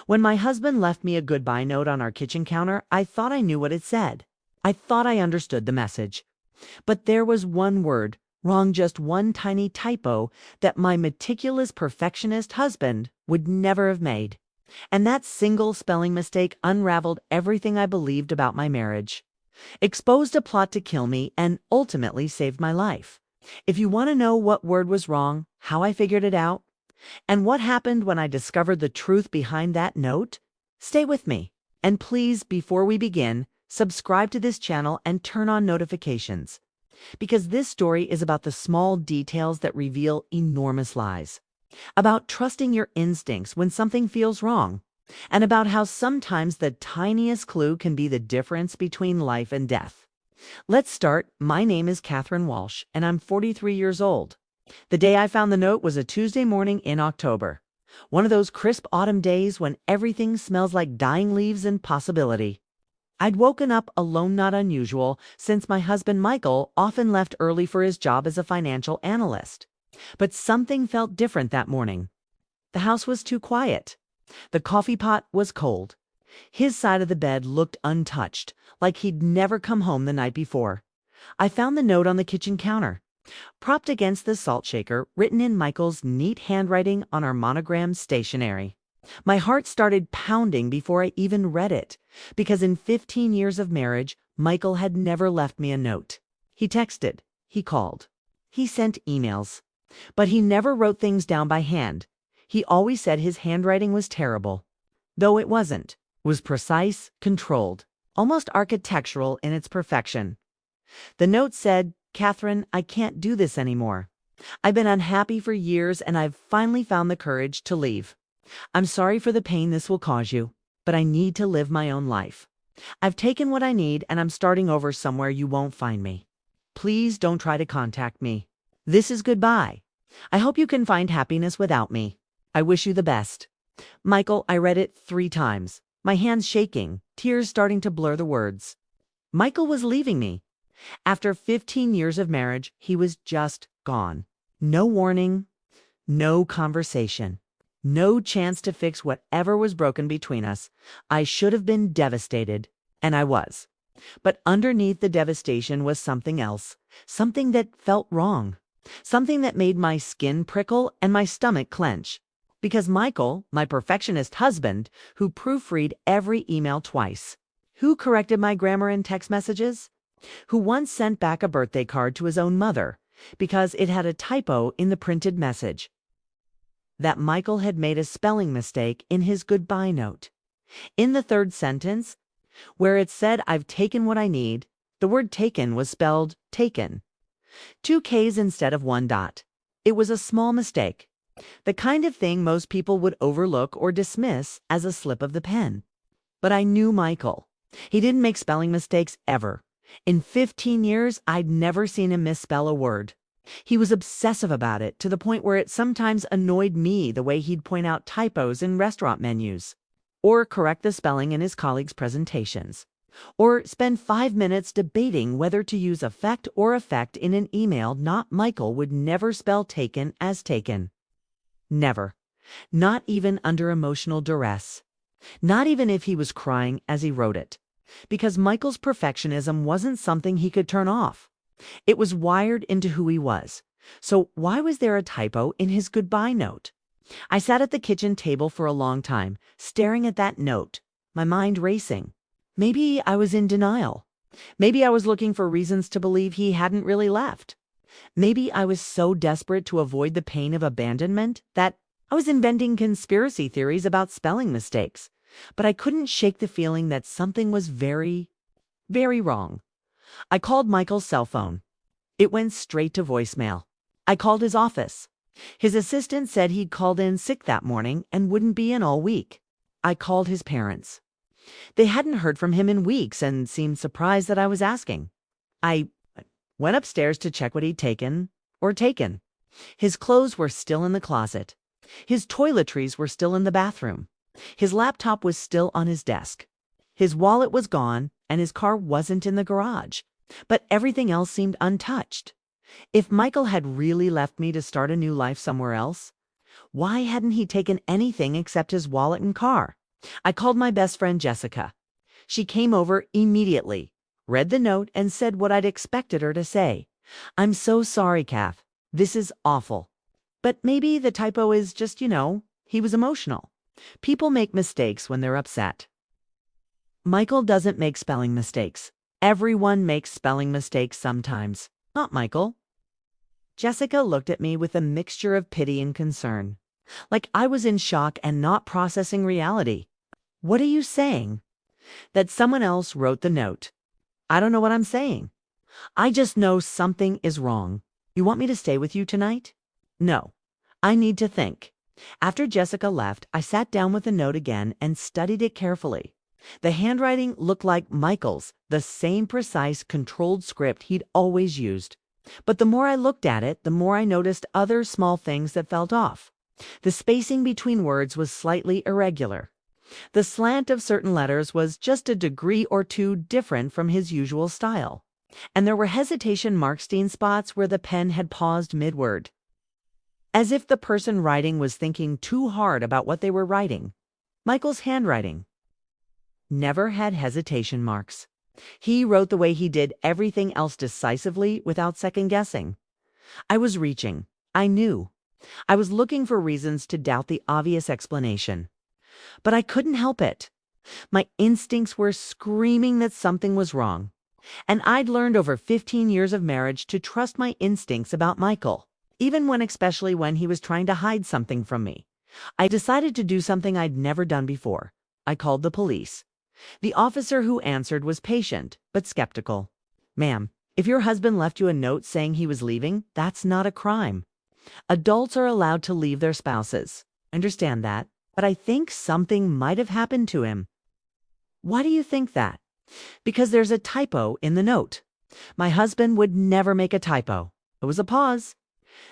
When my husband left me a goodbye note on our kitchen counter, I thought I knew what it said. I thought I understood the message. But there was one word, wrong, just one tiny typo that my meticulous perfectionist husband would never have made. And that single spelling mistake unraveled everything I believed about my marriage, exposed a plot to kill me, and ultimately saved my life. If you want to know what word was wrong, how I figured it out, and what happened when I discovered the truth behind that note, stay with me. And please, before we begin, subscribe to this channel and turn on notifications, because this story is about the small details that reveal enormous lies, about trusting your instincts when something feels wrong, and about how sometimes the tiniest clue can be the difference between life and death. Let's start. My name is Catherine Walsh, and I'm 43 years old. The day I found the note was a Tuesday morning in October, one of those crisp autumn days when everything smells like dying leaves and possibility. I'd woken up alone, not unusual, since my husband Michael often left early for his job as a financial analyst. But something felt different that morning. The house was too quiet. The coffee pot was cold. His side of the bed looked untouched, like he'd never come home the night before. I found the note on the kitchen counter, propped against the salt shaker, written in Michael's neat handwriting on our monogrammed stationery. My heart started pounding before I even read it, because in 15 years of marriage, Michael had never left me a note. He texted, he called, he sent emails, but he never wrote things down by hand. He always said his handwriting was terrible, though it wasn't. It was precise, controlled, almost architectural in its perfection. The note said, "Catherine, I can't do this anymore. I've been unhappy for years and I've finally found the courage to leave. I'm sorry for the pain this will cause you, but I need to live my own life. I've taken what I need and I'm starting over somewhere you won't find me. Please don't try to contact me. This is goodbye. I hope you can find happiness without me. I wish you the best." Michael. I read it 3 times, my hands shaking, tears starting to blur the words. Michael was leaving me. After 15 years of marriage, he was just gone. No warning, no conversation, no chance to fix whatever was broken between us. I should have been devastated, and I was. But underneath the devastation was something else, something that felt wrong, something that made my skin prickle and my stomach clench. Because Michael, my perfectionist husband, who proofread every email twice, who corrected my grammar in text messages, who once sent back a birthday card to his own mother because it had a typo in the printed message, that Michael had made a spelling mistake in his goodbye note. In the 3rd sentence, where it said, "I've taken what I need," the word taken was spelled taken. 2 K's instead of 1 dot. It was a small mistake, the kind of thing most people would overlook or dismiss as a slip of the pen. But I knew Michael. He didn't make spelling mistakes ever. In 15 years, I'd never seen him misspell a word. He was obsessive about it, to the point where it sometimes annoyed me the way he'd point out typos in restaurant menus, or correct the spelling in his colleagues' presentations, or spend 5 minutes debating whether to use affect or effect in an email. Not Michael would never spell taken as taken. Never. Not even under emotional duress. Not even if he was crying as he wrote it. Because Michael's perfectionism wasn't something he could turn off. It was wired into who he was. So why was there a typo in his goodbye note? I sat at the kitchen table for a long time, staring at that note, my mind racing. Maybe I was in denial. Maybe I was looking for reasons to believe he hadn't really left. Maybe I was so desperate to avoid the pain of abandonment that I was inventing conspiracy theories about spelling mistakes. But I couldn't shake the feeling that something was very, very wrong. I called Michael's cell phone. It went straight to voicemail. I called his office. His assistant said he'd called in sick that morning and wouldn't be in all week. I called his parents. They hadn't heard from him in weeks and seemed surprised that I was asking. I went upstairs to check what he'd taken. His clothes were still in the closet. His toiletries were still in the bathroom. His laptop was still on his desk. His wallet was gone, and his car wasn't in the garage. But everything else seemed untouched. If Michael had really left me to start a new life somewhere else, why hadn't he taken anything except his wallet and car? I called my best friend Jessica. She came over immediately, read the note, and said what I'd expected her to say. "I'm so sorry, Kath. This is awful. But maybe the typo is just, he was emotional. People make mistakes when they're upset." Michael doesn't make spelling mistakes. Everyone makes spelling mistakes sometimes. Not Michael. Jessica looked at me with a mixture of pity and concern, like I was in shock and not processing reality. "What are you saying?" "That someone else wrote the note." "I don't know what I'm saying. I just know something is wrong. You want me to stay with you tonight?" "No. I need to think." After Jessica left, I sat down with the note again and studied it carefully. The handwriting looked like Michael's, the same precise, controlled script he'd always used. But the more I looked at it, the more I noticed other small things that felt off. The spacing between words was slightly irregular. The slant of certain letters was just a degree or two different from his usual style. And there were hesitation mark-stain spots where the pen had paused mid-word, as if the person writing was thinking too hard about what they were writing. Michael's handwriting never had hesitation marks. He wrote the way he did everything else, decisively, without second-guessing. I was reaching. I knew. I was looking for reasons to doubt the obvious explanation. But I couldn't help it. My instincts were screaming that something was wrong. And I'd learned over 15 years of marriage to trust my instincts about Michael, especially when he was trying to hide something from me. I decided to do something I'd never done before. I called the police. The officer who answered was patient, but skeptical. "Ma'am, if your husband left you a note saying he was leaving, that's not a crime. Adults are allowed to leave their spouses. I understand that, but I think something might have happened to him." "Why do you think that?" "Because there's a typo in the note. My husband would never make a typo." There was a pause.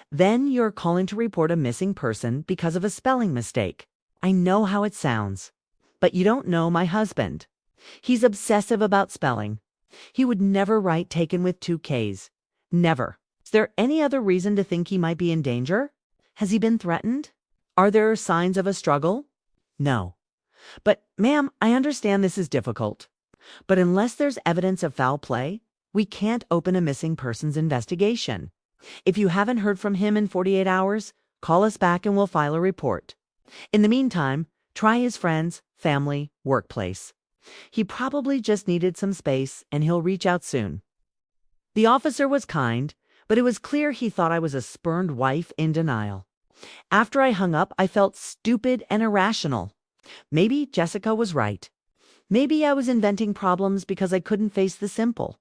"Then you're calling to report a missing person because of a spelling mistake. I know how it sounds. But you don't know my husband. He's obsessive about spelling. He would never write taken with 2 Ks. Never. Is there any other reason to think he might be in danger? Has he been threatened? Are there signs of a struggle?" "No." "But, ma'am, I understand this is difficult. But unless there's evidence of foul play, we can't open a missing persons investigation. If you haven't heard from him in 48 hours, call us back and we'll file a report. In the meantime, try his friends, family, workplace. He probably just needed some space, and he'll reach out soon." The officer was kind, but it was clear he thought I was a spurned wife in denial. After I hung up, I felt stupid and irrational. Maybe Jessica was right. Maybe I was inventing problems because I couldn't face the simple,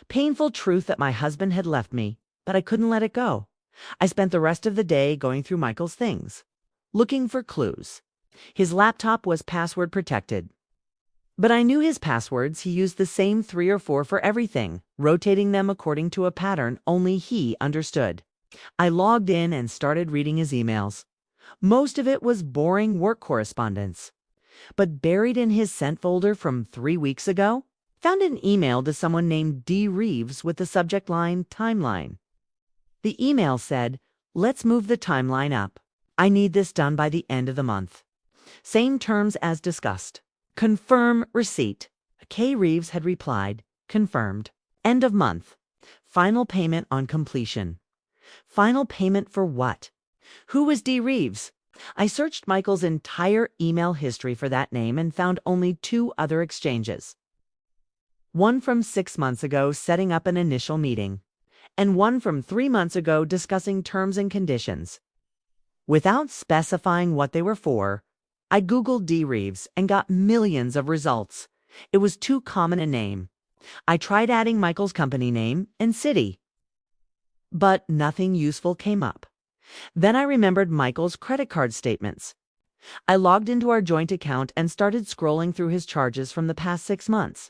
painful truth that my husband had left me, but I couldn't let it go. I spent the rest of the day going through Michael's things, looking for clues. His laptop was password protected. But I knew his passwords. He used the same 3 or 4 for everything, rotating them according to a pattern only he understood. I logged in and started reading his emails. Most of it was boring work correspondence. But buried in his sent folder from 3 weeks ago, found an email to someone named D. Reeves with the subject line "Timeline." The email said, "Let's move the timeline up. I need this done by the end of the month. Same terms as discussed. Confirm receipt." K. Reeves had replied, "Confirmed. End of month. Final payment on completion." Final payment for what? Who was D. Reeves? I searched Michael's entire email history for that name and found only 2 other exchanges. One from 6 months ago setting up an initial meeting, and one from 3 months ago discussing terms and conditions. Without specifying what they were for, I Googled D. Reeves and got millions of results. It was too common a name. I tried adding Michael's company name and city, but nothing useful came up. Then I remembered Michael's credit card statements. I logged into our joint account and started scrolling through his charges from the past 6 months.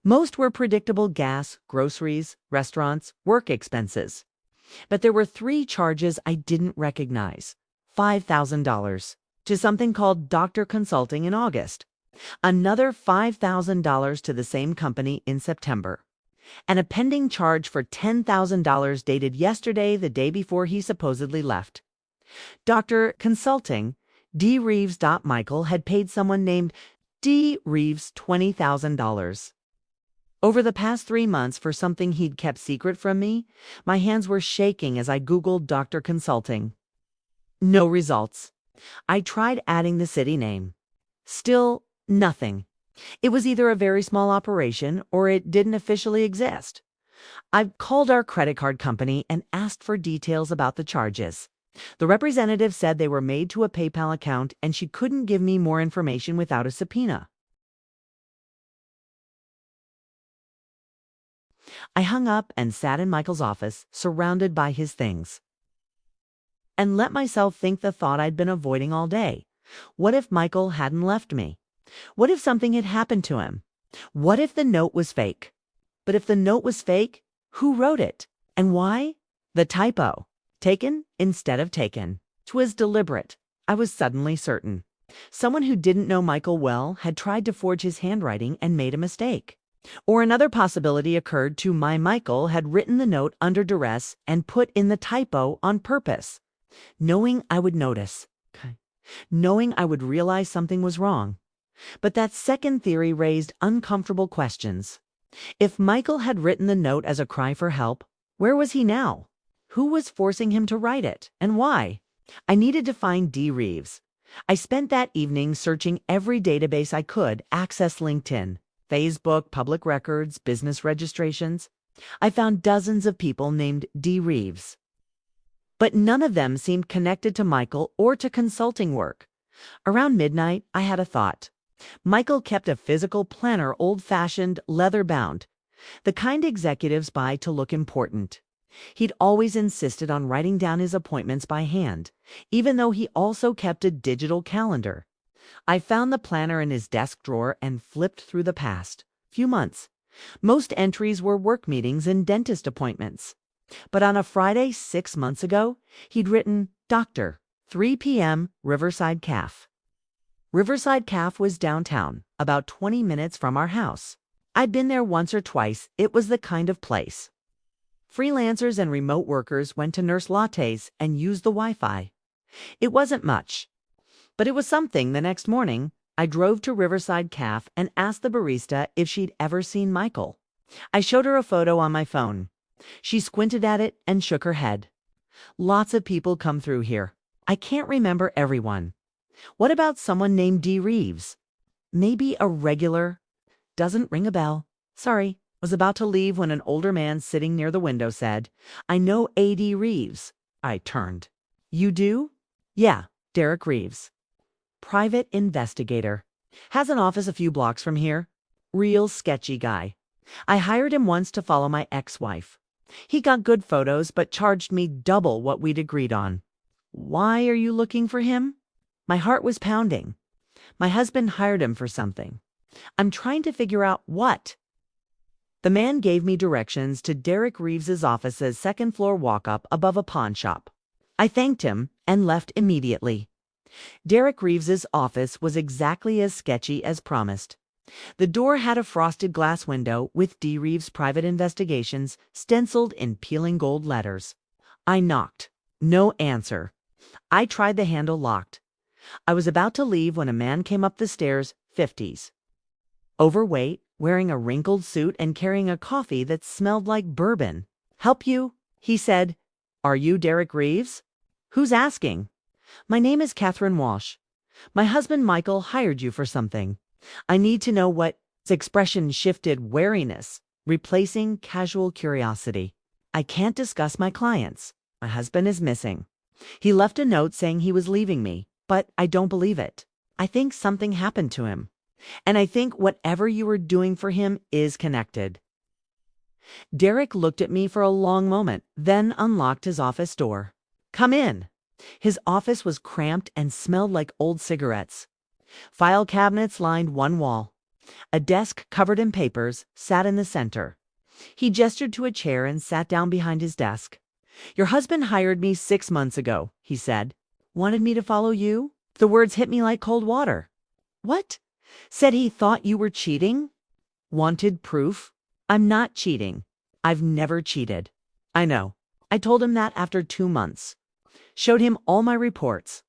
Most were predictable gas, groceries, restaurants, work expenses. But there were 3 charges I didn't recognize. $5,000 to something called Doctor Consulting in August. Another $5,000 to the same company in September. And a pending charge for $10,000 dated yesterday, the day before he supposedly left. Doctor Consulting D. Reeves. Michael had paid someone named D. Reeves $20,000. Over the past 3 months for something he'd kept secret from me, my hands were shaking as I Googled doctor consulting. No results. I tried adding the city name. Still nothing. It was either a very small operation or it didn't officially exist. I called our credit card company and asked for details about the charges. The representative said they were made to a PayPal account and she couldn't give me more information without a subpoena. I hung up and sat in Michael's office, surrounded by his things, and let myself think the thought I'd been avoiding all day. What if Michael hadn't left me? What if something had happened to him? What if the note was fake? But if the note was fake, who wrote it? And why? The typo. Taken instead of taken. 'Twas deliberate. I was suddenly certain. Someone who didn't know Michael well had tried to forge his handwriting and made a mistake. Or another possibility occurred to my Michael had written the note under duress and put in the typo on purpose, knowing I would notice. Knowing I would realize something was wrong. But that second theory raised uncomfortable questions. If Michael had written the note as a cry for help, where was he now? Who was forcing him to write it, and why? I needed to find D. Reeves. I spent that evening searching every database I could access: LinkedIn, Facebook, public records, business registrations. I found dozens of people named D. Reeves. But none of them seemed connected to Michael or to consulting work. Around midnight, I had a thought. Michael kept a physical planner, old-fashioned, leather-bound, the kind executives buy to look important. He'd always insisted on writing down his appointments by hand, even though he also kept a digital calendar. I found the planner in his desk drawer and flipped through the past few months. Most entries were work meetings and dentist appointments. But on a Friday 6 months ago, he'd written, "Doctor, 3 p.m., Riverside Caf." Riverside Caf was downtown, about 20 minutes from our house. I'd been there once or twice. It was the kind of place freelancers and remote workers went to nurse lattes and use the Wi-Fi. It wasn't much, but it was something. The next morning, I drove to Riverside Caf and asked the barista if she'd ever seen Michael. I showed her a photo on my phone. She squinted at it and shook her head. Lots of people come through here. I can't remember everyone. What about someone named D. Reeves? Maybe a regular? Doesn't ring a bell. Sorry. Was about to leave when an older man sitting near the window said, "I know A.D. Reeves." I turned. "You do?" "Yeah, Derek Reeves. Private investigator. Has an office a few blocks from here. Real sketchy guy. I hired him once to follow my ex-wife. He got good photos but charged me double what we'd agreed on." "Why are you looking for him?" My heart was pounding. My husband hired him for something. I'm trying to figure out what. The man gave me directions to Derek Reeves's office's second-floor walk-up above a pawn shop. I thanked him and left immediately. Derek Reeves's office was exactly as sketchy as promised. The door had a frosted glass window with D. Reeves Private Investigations stenciled in peeling gold letters. I knocked. No answer. I tried the handle locked. I was about to leave when a man came up the stairs, 50s. Overweight, wearing a wrinkled suit and carrying a coffee that smelled like bourbon. "Help you?" he said. "Are you Derek Reeves?" "Who's asking?" "My name is Catherine Walsh. My husband Michael hired you for something. I need to know what." His expression shifted, wariness, replacing casual curiosity. "I can't discuss my clients. My husband is missing. He left a note saying he was leaving me, but I don't believe it. I think something happened to him. And I think whatever you were doing for him is connected." Derek looked at me for a long moment, then unlocked his office door. "Come in." His office was cramped and smelled like old cigarettes. File cabinets lined one wall. A desk covered in papers sat in the center. He gestured to a chair and sat down behind his desk. "Your husband hired me 6 months ago," he said. "Wanted me to follow you?" The words hit me like cold water. "What?" "Said he thought you were cheating." "Wanted proof." "I'm not cheating. I've never cheated." "I know." I told him that after 2 months. Showed him all my reports.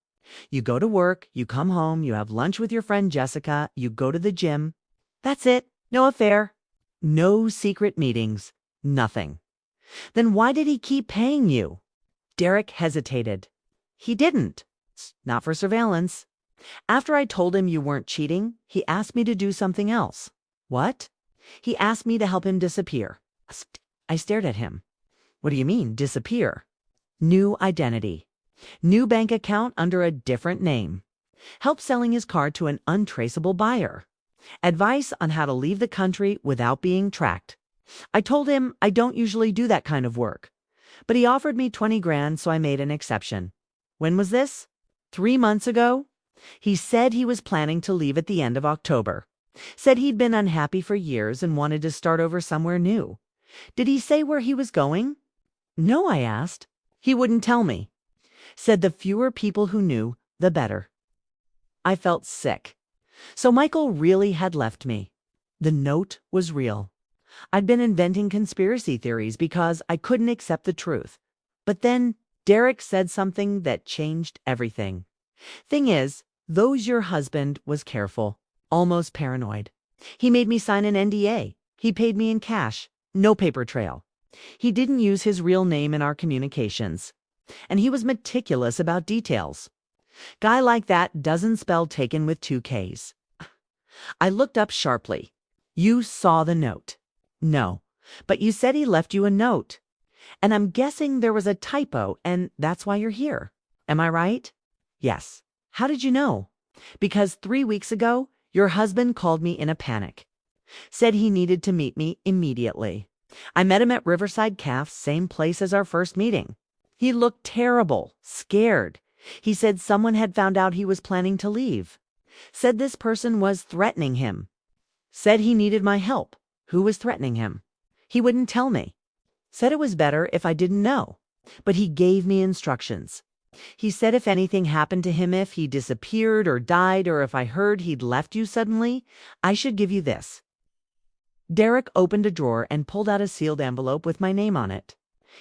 You go to work, you come home, you have lunch with your friend Jessica, you go to the gym. That's it. No affair. No secret meetings. Nothing. Then why did he keep paying you? Derek hesitated. He didn't. Not for surveillance. After I told him you weren't cheating, he asked me to do something else. What? He asked me to help him disappear. I stared at him. What do you mean, disappear? New identity. New bank account under a different name. Help selling his car to an untraceable buyer. Advice on how to leave the country without being tracked. I told him I don't usually do that kind of work. But he offered me 20 grand, so I made an exception. When was this? 3 months ago? He said he was planning to leave at the end of October. Said he'd been unhappy for years and wanted to start over somewhere new. Did he say where he was going? No, I asked. He wouldn't tell me. Said the fewer people who knew, the better. I felt sick. So Michael really had left me. The note was real. I'd been inventing conspiracy theories because I couldn't accept the truth. But then Derek said something that changed everything. Thing is, your husband was careful, almost paranoid. He made me sign an NDA. He paid me in cash, no paper trail. He didn't use his real name in our communications. And he was meticulous about details. Guy like that doesn't spell taken with 2 Ks. I looked up sharply. You saw the note. No, but you said he left you a note. And I'm guessing there was a typo, and that's why you're here. Am I right? Yes. How did you know? Because 3 weeks ago, your husband called me in a panic. Said he needed to meet me immediately. I met him at Riverside Cafe, same place as our first meeting. He looked terrible, scared. He said someone had found out he was planning to leave. Said this person was threatening him. Said he needed my help. Who was threatening him? He wouldn't tell me. Said it was better if I didn't know. But he gave me instructions. He said if anything happened to him, if he disappeared or died, or if I heard he'd left you suddenly, I should give you this. Derek opened a drawer and pulled out a sealed envelope with my name on it.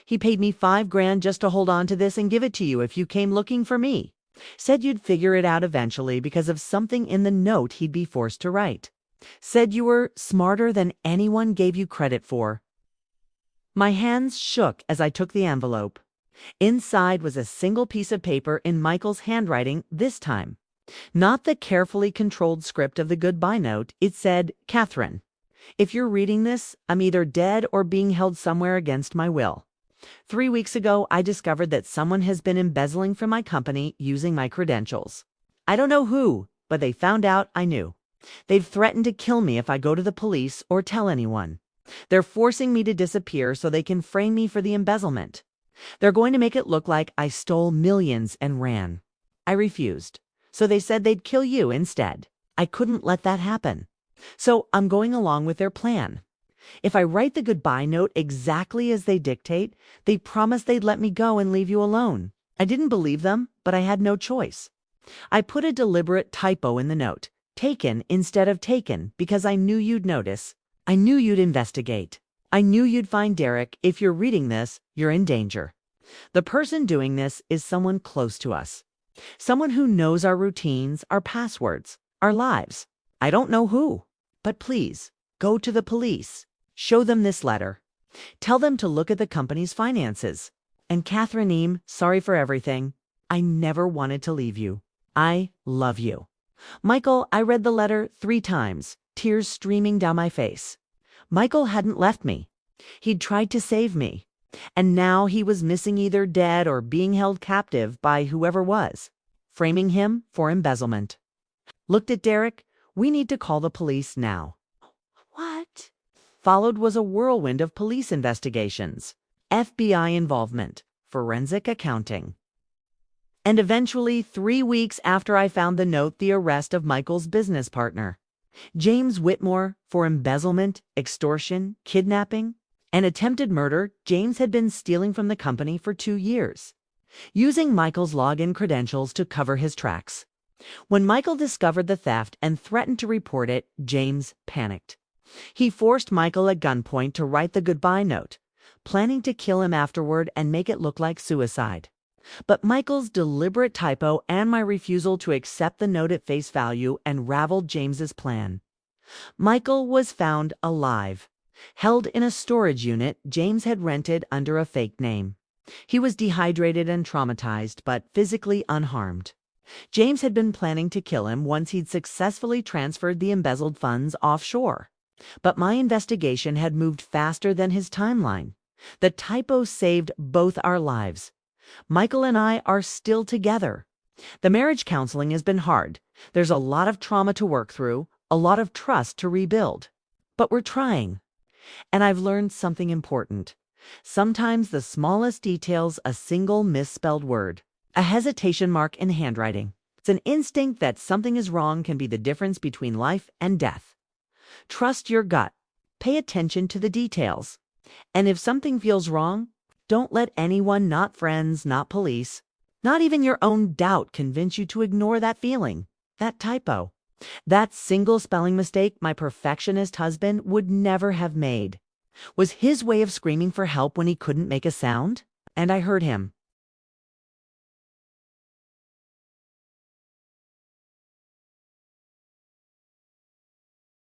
He paid me 5 grand just to hold on to this and give it to you if you came looking for me. Said you'd figure it out eventually because of something in the note he'd be forced to write. Said you were smarter than anyone gave you credit for. My hands shook as I took the envelope. Inside was a single piece of paper in Michael's handwriting this time. Not the carefully controlled script of the goodbye note. It said, Catherine, if you're reading this, I'm either dead or being held somewhere against my will. 3 weeks ago, I discovered that someone has been embezzling from my company using my credentials. I don't know who, but they found out I knew. They've threatened to kill me if I go to the police or tell anyone. They're forcing me to disappear so they can frame me for the embezzlement. They're going to make it look like I stole millions and ran. I refused. So they said they'd kill you instead. I couldn't let that happen. So I'm going along with their plan. If I write the goodbye note exactly as they dictate, they promise they'd let me go and leave you alone. I didn't believe them, but I had no choice. I put a deliberate typo in the note, taken instead of taken, because I knew you'd notice. I knew you'd investigate. I knew you'd find Derek. If you're reading this, you're in danger. The person doing this is someone close to us. Someone who knows our routines, our passwords, our lives. I don't know who, but please, go to the police. Show them this letter. Tell them to look at the company's finances. And Catherine Eam, sorry for everything. I never wanted to leave you. I love you. Michael, I read the letter 3 times, tears streaming down my face. Michael hadn't left me. He'd tried to save me. And now he was missing, either dead or being held captive by whoever was, framing him for embezzlement. Looked at Derek. We need to call the police now. What? Followed was a whirlwind of police investigations, FBI involvement, forensic accounting. And eventually, 3 weeks after I found the note, the arrest of Michael's business partner, James Whitmore, for embezzlement, extortion, kidnapping, and attempted murder. James had been stealing from the company for 2 years, using Michael's login credentials to cover his tracks. When Michael discovered the theft and threatened to report it, James panicked. He forced Michael at gunpoint to write the goodbye note, planning to kill him afterward and make it look like suicide. But Michael's deliberate typo and my refusal to accept the note at face value unraveled James's plan. Michael was found alive, held in a storage unit James had rented under a fake name. He was dehydrated and traumatized, but physically unharmed. James had been planning to kill him once he'd successfully transferred the embezzled funds offshore. But my investigation had moved faster than his timeline. The typo saved both our lives. Michael and I are still together. The marriage counseling has been hard. There's a lot of trauma to work through, a lot of trust to rebuild. But we're trying. And I've learned something important. Sometimes the smallest details, a single misspelled word, a hesitation mark in handwriting, it's an instinct that something is wrong can be the difference between life and death. Trust your gut. Pay attention to the details. And if something feels wrong, don't let anyone, not friends, not police, not even your own doubt convince you to ignore that feeling, that typo. That single spelling mistake my perfectionist husband would never have made was his way of screaming for help when he couldn't make a sound. And I heard him.